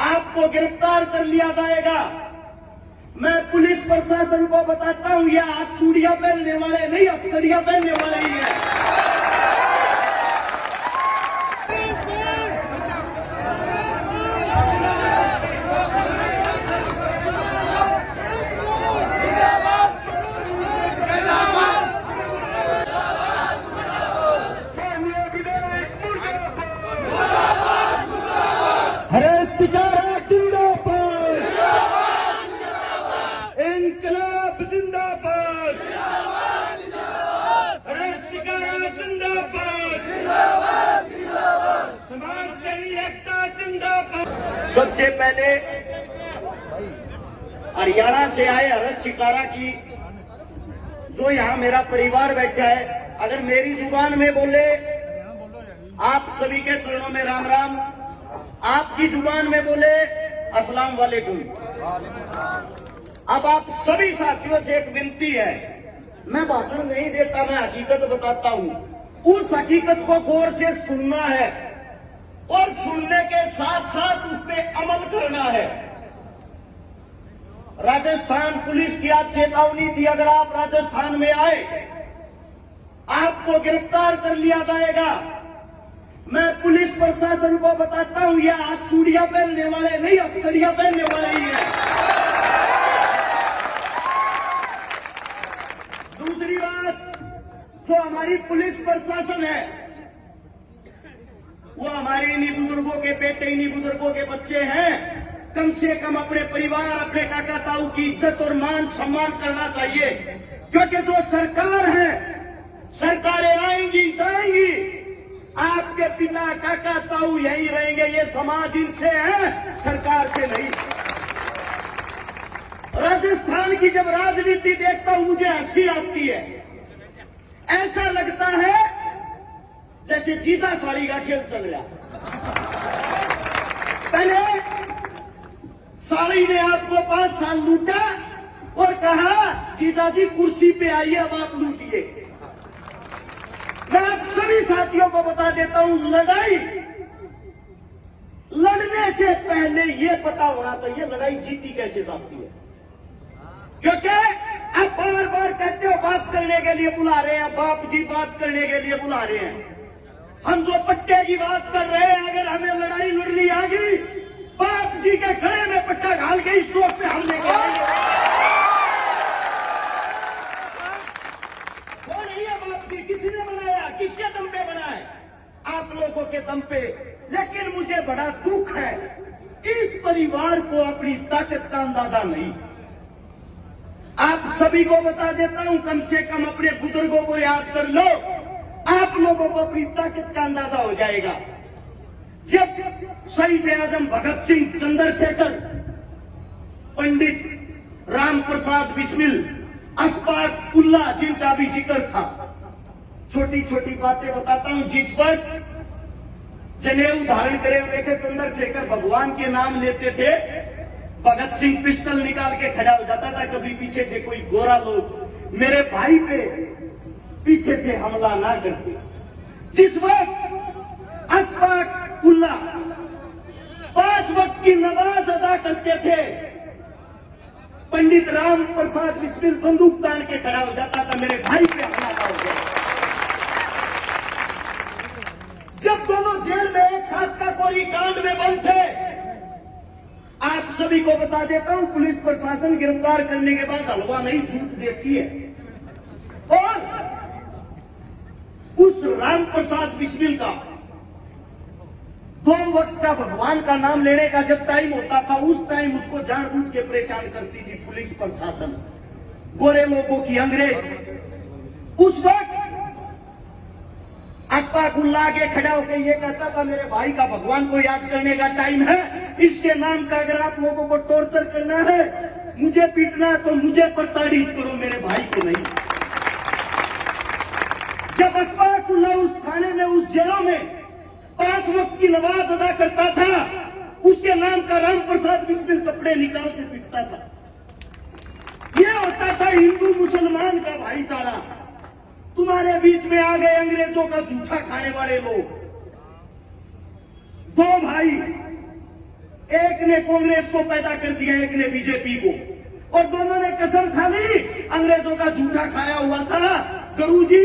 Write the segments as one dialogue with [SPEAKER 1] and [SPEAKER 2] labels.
[SPEAKER 1] आपको गिरफ्तार कर लिया जाएगा। मैं पुलिस प्रशासन को बताता हूं, यह आप चूड़ियां पहनने वाले नहीं, हथकड़ियां पहनने वाले ही हैं।
[SPEAKER 2] हरे सितारा जिंदाबाद, इनकलाब जिंदाबाद, हरे सितारा जिंदाबाद, समाज सेवी एकता जिंदाबाद।
[SPEAKER 1] सबसे पहले हरियाणा से आए हरत शिकारा की, जो यहाँ मेरा परिवार बैठा है, अगर मेरी जुबान में बोले आप सभी के चरणों में राम राम, आपकी जुबान में बोले अस्सलाम वालेकुम। अब आप सभी साथियों से एक विनती है, मैं भाषण नहीं देता, मैं हकीकत बताता हूं। उस हकीकत को गौर से सुनना है और सुनने के साथ साथ उस पर अमल करना है। राजस्थान पुलिस की आज चेतावनी थी, अगर आप राजस्थान में आए आपको गिरफ्तार कर लिया जाएगा। मैं पुलिस प्रशासन को बताता हूं, यह आप चूड़ियां पहनने वाले नहीं, हथकड़ियां पहनने वाले ही हैं। दूसरी बात, जो हमारी पुलिस प्रशासन है वो हमारे इन्हीं बुजुर्गों के बेटे, इन्हीं बुजुर्गों के बच्चे हैं। कम से कम अपने परिवार, अपने काका ताऊ की इज्जत और मान सम्मान करना चाहिए, क्योंकि जो सरकार है, सरकारें आएंगी जाएंगी, आपके पिता काका ताऊ यही रहेंगे। ये समाज इनसे है, सरकार से नहीं। राजस्थान की जब राजनीति देखता हूं मुझे हंसी आती है। ऐसा लगता है जैसे जीजा साड़ी का खेल चल रहा। पहले साड़ी ने आपको 5 साल लूटा और कहा जीजा जी कुर्सी पे आइए, अब आप लूटिए। मैं आप सभी साथियों को बता देता हूं, लड़ाई लड़ने से पहले यह पता होना चाहिए लड़ाई जीती कैसे जाती है। क्योंकि आप बार बार कहते हो बात करने के लिए बुला रहे हैं, बाप जी बात करने के लिए बुला रहे हैं। हम जो पट्टे की बात कर रहे हैं, अगर हमें लड़ाई लड़नी आ गई, बाप जी के गले में पट्टा घाल के इस चौक पे हमले करेंगे। वो नहीं है बाप जी, किसी ने बनाया, किसके दम पे बना है? आप लोगों के दम पे। लेकिन मुझे बड़ा दुख है, इस परिवार को अपनी ताकत का अंदाजा नहीं। आप सभी को बता देता हूं, कम से कम अपने बुजुर्गों को याद कर लो, आप लोगों को अपनी ताकत का अंदाजा हो जाएगा। जब शहीद आजम भगत सिंह, चंद्रशेखर, पंडित राम प्रसाद बिस्मिल, अशफाक उल्लाह, जिनका भी जिक्र था, छोटी छोटी बातें बताता हूं। जिस वक्त जनेऊ धारण करे हुए थे चंद्रशेखर, भगवान के नाम लेते थे, भगत सिंह पिस्टल निकाल के खड़ा हो जाता था। कभी पीछे से कोई गोरा लोग मेरे भाई पे पीछे से हमला ना करते। जिस वक्त अशफाक उल्लाह 5 वक्त की नमाज अदा करते थे, पंडित राम प्रसाद बिस्मिल बंदूक तान के खड़ा हो जाता था, मेरे भाई पे हमला हो गया। जब दोनों जेल में एक साथ का कोरी कांड में बंद थे, आप सभी को बता देता हूं, पुलिस प्रशासन गिरफ्तार करने के बाद हलवा नहीं छूट देती है। और उस राम प्रसाद बिस्मिल का 2 वक्त का भगवान का नाम लेने का जब टाइम होता था, उस टाइम उसको जानबूझ के परेशान करती थी पुलिस प्रशासन, गोरे लोगों की, अंग्रेज। उस वक्त अशफाक उल्लाह के खड़ा होकर ये कहता था, मेरे भाई का भगवान को याद करने का टाइम है, इसके नाम का अगर आप लोगों को टॉर्चर करना है, मुझे पीटना है, तो मुझे प्रताड़ित करो, मेरे भाई को नहीं। जब अशफाक उल्लाह उस थाने में, उस जेलों में 5 वक्त की नमाज अदा करता था, उसके नाम का राम प्रसाद बिस्मिल कपड़े निकाल के पीटता था। यह होता था हिंदू मुसलमान का भाईचारा। तुम्हारे बीच में आ गए अंग्रेजों का जूठा खाने वाले लोग, 2 भाई, एक ने कांग्रेस को पैदा कर दिया, एक ने बीजेपी को, और दोनों ने कसम खा ली, अंग्रेजों का झूठा खाया हुआ था। गुरुजी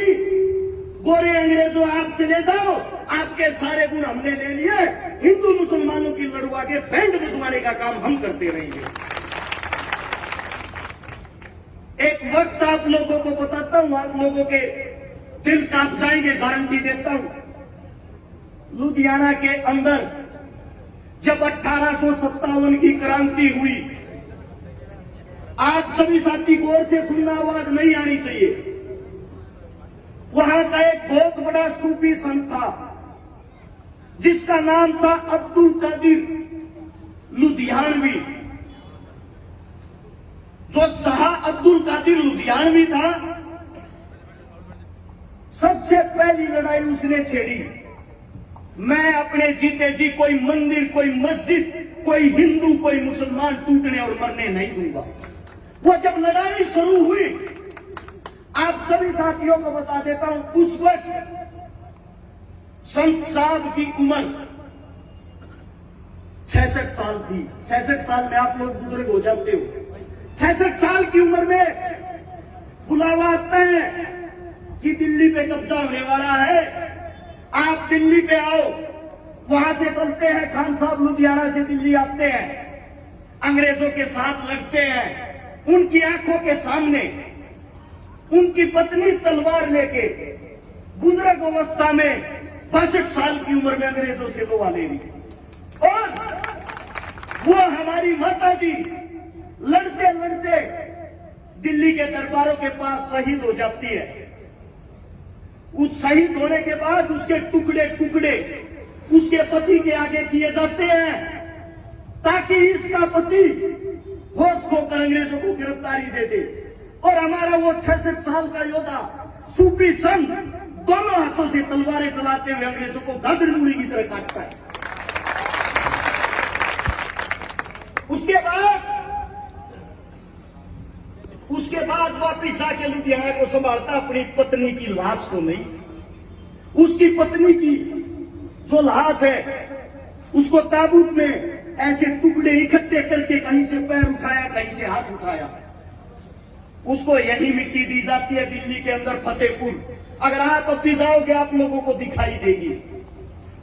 [SPEAKER 1] गोरे अंग्रेजों आप चले जाओ, आपके सारे गुण हमने ले लिए, हिंदू मुसलमानों की लड़वा के बैंड बजवाने का काम हम करते रहेंगे। एक वक्त आप लोगों को बताता हूं, आप लोगों के दिल कांप जाएंगे, गारंटी देता हूं। लुधियाना के अंदर जब 1857 की क्रांति हुई, आप सभी साथी गौर से सुनना, आवाज नहीं आनी चाहिए। वहां का एक बहुत बड़ा सूफी संत था जिसका नाम था अब्दुल कादिर लुधियानवी। जो शाह अब्दुल कादिर लुधियानवी था, सबसे पहली लड़ाई उसने छेड़ी, मैं अपने जीते जी कोई मंदिर, कोई मस्जिद, कोई हिंदू, कोई मुसलमान टूटने और मरने नहीं दूंगा। वो जब लड़ाई शुरू हुई, आप सभी साथियों को बता देता हूं, उस वक्त संत साहब की उम्र 66 साल थी। 66 साल में आप लोग बुजुर्ग हो जाते हो। 66 साल की उम्र में बुलावा आता है कि दिल्ली पे कब्जा होने वाला है, आप दिल्ली पे आओ। वहां से चलते हैं, खान साहब लुधियाना से दिल्ली आते हैं, अंग्रेजों के साथ लड़ते हैं। उनकी आंखों के सामने उनकी पत्नी तलवार लेके बुजुर्ग अवस्था में 62 साल की उम्र में अंग्रेजों से लोहा ले ली, और वो हमारी माता जी लड़ते लड़ते दिल्ली के दरबारों के पास शहीद हो जाती है। उस शहीद होने के बाद उसके टुकड़े टुकड़े उसके पति के आगे किए जाते हैं, ताकि इसका पति होश खोकर अंग्रेजों को गिरफ्तारी दे दे। और हमारा वो 66 साल का योद्धा सूफी संत दोनों हाथों से तलवारें चलाते हुए अंग्रेजों को गाजर मूली की तरह काटता है। उसके बाद वापिस जाके लुधियाना को संभालता, अपनी पत्नी की लाश को नहीं, उसकी पत्नी की जो लाश है उसको ताबूत में ऐसे टुकड़े इकट्ठे करके कहीं से पैर उठाया, कहीं से हाथ उठाया, उसको यही मिट्टी दी जाती है दिल्ली के अंदर फतेहपुर। अगर आप अब भी जाओगे आप लोगों को दिखाई देगी।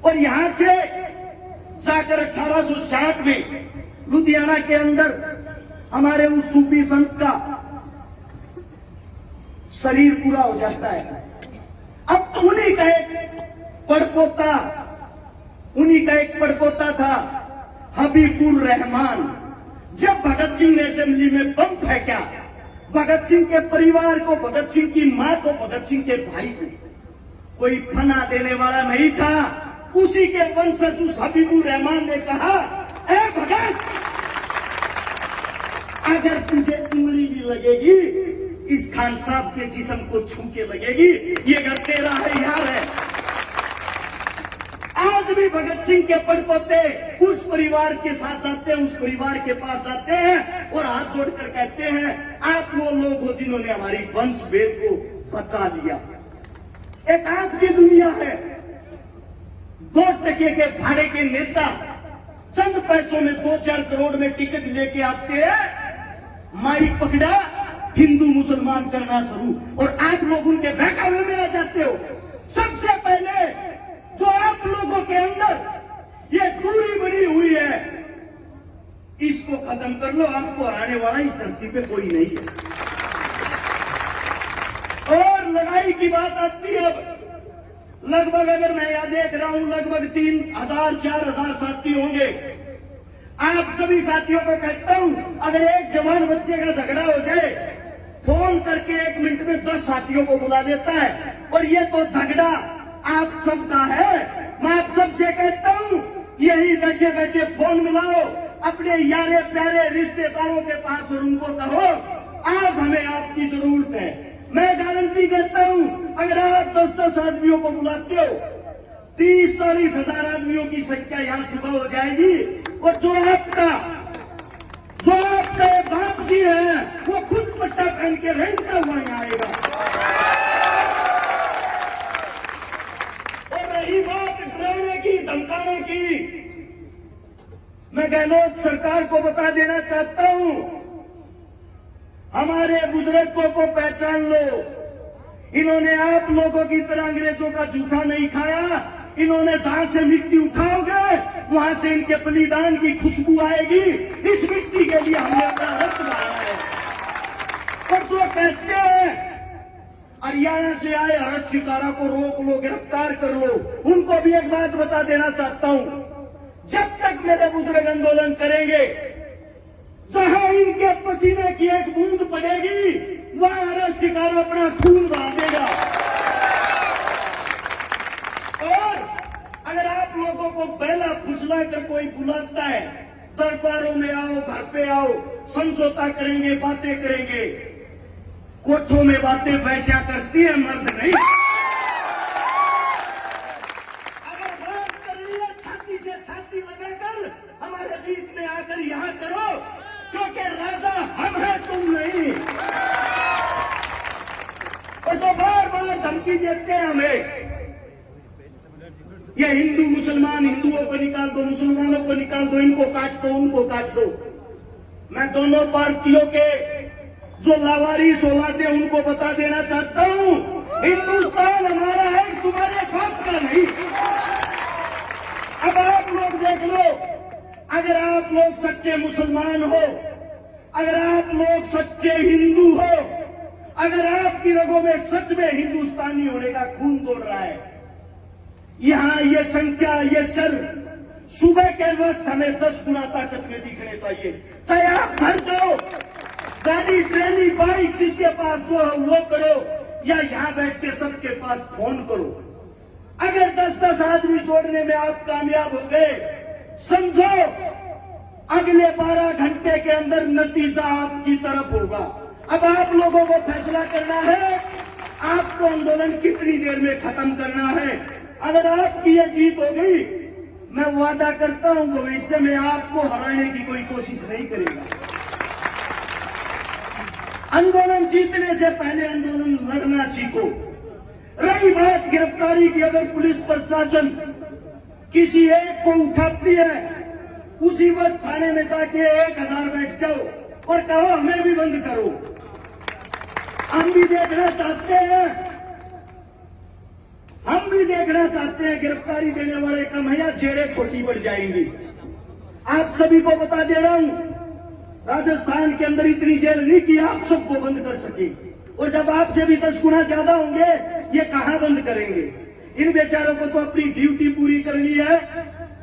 [SPEAKER 1] और यहां से जाकर 1860 में लुधियाना के अंदर हमारे उस सूफी संत का शरीर पूरा हो जाता है। अब उन्हीं का एक पड़पोता था हबीबुर रहमान। जब भगत सिंह ने असेंबली में बम फेंका, भगत सिंह के परिवार को, भगत सिंह की मां को, भगत सिंह के भाई को कोई फना देने वाला नहीं था। उसी के वंशज उस हबीबुर रहमान ने कहा, ए भगत, अगर तुझे उंगली भी लगेगी, इस खान साहब के जिस्म को छू के लगेगी, ये घर तेरा है, यार है। आज भी भगत सिंह के पड़पोते उस परिवार के साथ जाते हैं, उस परिवार के पास जाते हैं और हाथ जोड़कर कहते हैं, आप वो लोग हो जिन्होंने हमारी वंश वेद को बचा लिया। एक आज की दुनिया है, 2 टके के भाड़े के नेता चंद पैसों में 2-4 करोड़ में टिकट लेके आते हैं, माइक पकड़ा, हिंदू मुसलमान करना शुरू, और आप लोग उनके बहकावे में आ जाते हो। सबसे पहले जो आप लोगों के अंदर ये दूरी बनी हुई है, इसको खत्म कर लो। आपको हराने वाला इस धरती पे कोई नहीं है। और लड़ाई की बात आती है, अब लगभग, अगर मैं यहां देख रहा हूं, लगभग 3000-4000 साथी होंगे। आप सभी साथियों को कहता हूं, अगर एक जवान बच्चे का झगड़ा हो जाए, फोन करके 1 मिनट में 10 साथियों को बुला देता है। और ये तो झगड़ा आप सबका है। मैं आप सबसे कहता हूं, यही बैठे बैठे फोन मिलाओ अपने यारे प्यारे रिश्तेदारों के पास और उनको कहो, आज हमें आपकी जरूरत है। मैं गारंटी देता हूं, अगर आप 10-10 आदमियों को बुलाते हो, 30-40 हजार आदमियों की संख्या यहां सुबह हो जाएगी। और जो आपका बाप जी है, वो खुद पट्टा पहन के रेंगता हुआ यहां आएगा। और रही बात डराने की, धमकाने की, मैं मैं गहलोत सरकार को बता देना चाहता हूं, हमारे बुजुर्गों को पहचान लो। इन्होंने आप लोगों की तरह अंग्रेजों का जूठा नहीं खाया। इन्होंने जहां से मिट्टी उठाओगे वहां से इनके बलिदान की खुशबू आएगी। इस मिट्टी के लिए हमने अपना रक्त बहाया है। और जो कहते हैं हरियाणा से आए हर्ष शिकारा को रोक लो, गिरफ्तार कर लो, उनको भी एक बात बता देना चाहता हूं, जब तक मेरे बुजुर्ग आंदोलन करेंगे, जहां इनके पसीने की एक बूंद पड़ेगी वहां हर्ष शिकारा अपना खून बहा देगा। और अगर आप लोगों को पहला फुसला कर कोई बुलाता है, दरबारों में आओ, घर पे आओ, समझौता करेंगे, बातें करेंगे, कोठों में बातें वैसा करती है, मर्द नहीं। अगर बात करनी है छाती से छाती लगाकर हमारे बीच में आकर यहां करो, क्योंकि राजा हम हैं, तुम नहीं। और जो बार बार धमकी देते हैं हमें, ये हिंदू मुसलमान, हिंदुओं को निकाल दो, मुसलमानों को निकाल दो, इनको काट दो, उनको काट दो, मैं दोनों पार्टियों के जो लावारिस औलादे उनको बता देना चाहता हूं, हिंदुस्तान हमारा है, तुम्हारे बाप का नहीं। अब आप लोग देख लो, अगर आप लोग सच्चे मुसलमान हो, अगर आप लोग सच्चे हिंदू हो, अगर आपकी रगों में सच में हिंदुस्तानी होने का खून दौड़ रहा है, यहां ये संख्या, ये सर सुबह के वक्त हमें 10 गुना ताकत में दिखने चाहिए। चाहे आप घर जाओ, गाड़ी, ट्रेली, बाइक जिसके पास जो है वो करो, या यहां बैठ के सबके पास फोन करो। अगर 10-10 आदमी जोड़ने में आप कामयाब हो गए, समझो अगले 12 घंटे के अंदर नतीजा आपकी तरफ होगा। अब आप लोगों को फैसला करना है, आपको आंदोलन कितनी देर में खत्म करना है। अगर आपकी ये जीत हो गई, मैं वादा करता हूं भविष्य में आपको हराने की कोई कोशिश नहीं करेगा। आंदोलन जीतने से पहले आंदोलन लड़ना सीखो। रही बात गिरफ्तारी की, अगर पुलिस प्रशासन किसी एक को उठाती है, उसी वक्त थाने में जाके 1000 बैठ जाओ और कहो हमें भी बंद करो। हम भी देखना चाहते हैं, हम भी देखना चाहते हैं गिरफ्तारी देने वाले कम है या जेलें छोटी बढ़ जाएंगी। आप सभी को बता दे रहा हूं, राजस्थान के अंदर इतनी जेल नहीं कि आप सबको बंद कर सके, और जब आपसे भी 10 गुना ज्यादा होंगे, ये कहां बंद करेंगे। इन बेचारों को तो अपनी ड्यूटी पूरी करनी है।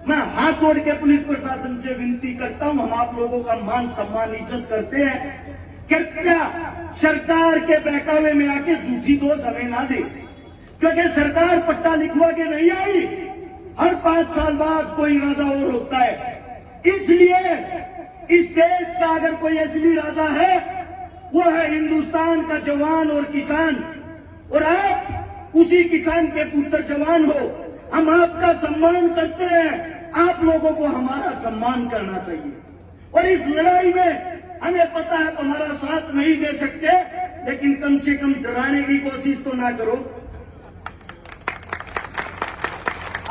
[SPEAKER 1] मैं हाथ जोड़ के पुलिस प्रशासन से विनती करता हूं, हम आप लोगों का मान सम्मान इज्जत करते हैं, कृपया सरकार के बहकावे में आके झूठी दोष हमें ना दे, क्योंकि सरकार पट्टा लिखवा के नहीं आई। हर 5 साल बाद कोई राजा और होता है। इसलिए इस देश का अगर कोई असली राजा है, वो है हिंदुस्तान का जवान और किसान, और आप उसी किसान के पुत्र जवान हो। हम आपका सम्मान करते हैं, आप लोगों को हमारा सम्मान करना चाहिए। और इस लड़ाई में हमें पता है हमारा साथ नहीं दे सकते, लेकिन कम से कम डराने की कोशिश तो ना करो।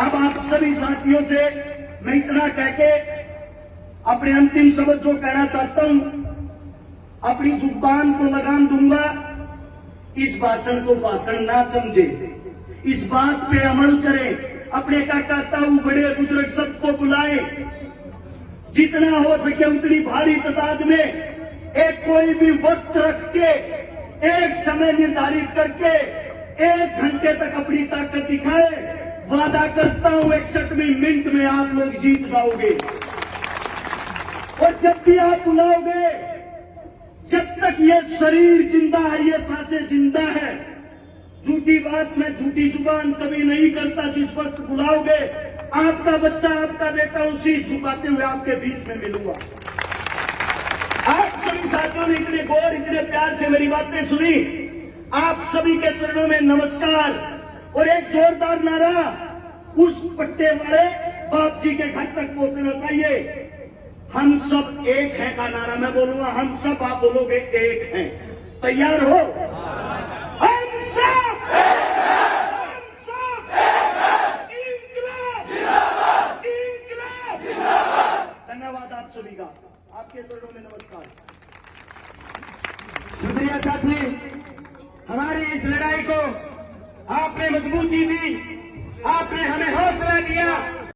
[SPEAKER 1] अब आप सभी साथियों से मैं इतना कह के अपने अंतिम शब्द जो कहना चाहता हूं, अपनी जुबान को लगाम दूंगा, इस भाषण को भाषण ना समझे, इस बात पे अमल करें। अपने काका ताऊ बड़े बुजुर्ग सबको बुलाएं, जितना हो सके उतनी भारी तादाद में, एक कोई भी वक्त रख के, एक समय निर्धारित करके 1 घंटे तक अपनी ताकत दिखाए। वादा करता हूं 61 मिनट में आप लोग जीत जाओगे। और जब भी आप बुलाओगे, जब तक ये शरीर जिंदा है, ये सांसें जिंदा है, झूठी बात में झूठी जुबान कभी नहीं करता। जिस वक्त बुलाओगे, आपका बच्चा, आपका बेटा उस शीश झुकाते हुए आपके बीच में मिलूंगा। आप सभी साथियों ने इतने गौर, इतने प्यार से मेरी बातें सुनी, आप सभी के चरणों में नमस्कार। और एक जोरदार नारा उस पट्टे वाले बाप जी के घर तक पहुंचना चाहिए। हम सब एक हैं का नारा मैं बोलूंगा, हम सब, आप बोलोगे एक हैं। तैयार हो? हम सब इंकलाब, इंकलाब, धन्यवाद। होगा। आपके चरणों में नमस्कार।
[SPEAKER 2] शुक्रिया साथी, हमारी इस लड़ाई को आपने मजबूती दी, आपने हमें हौसला दिया।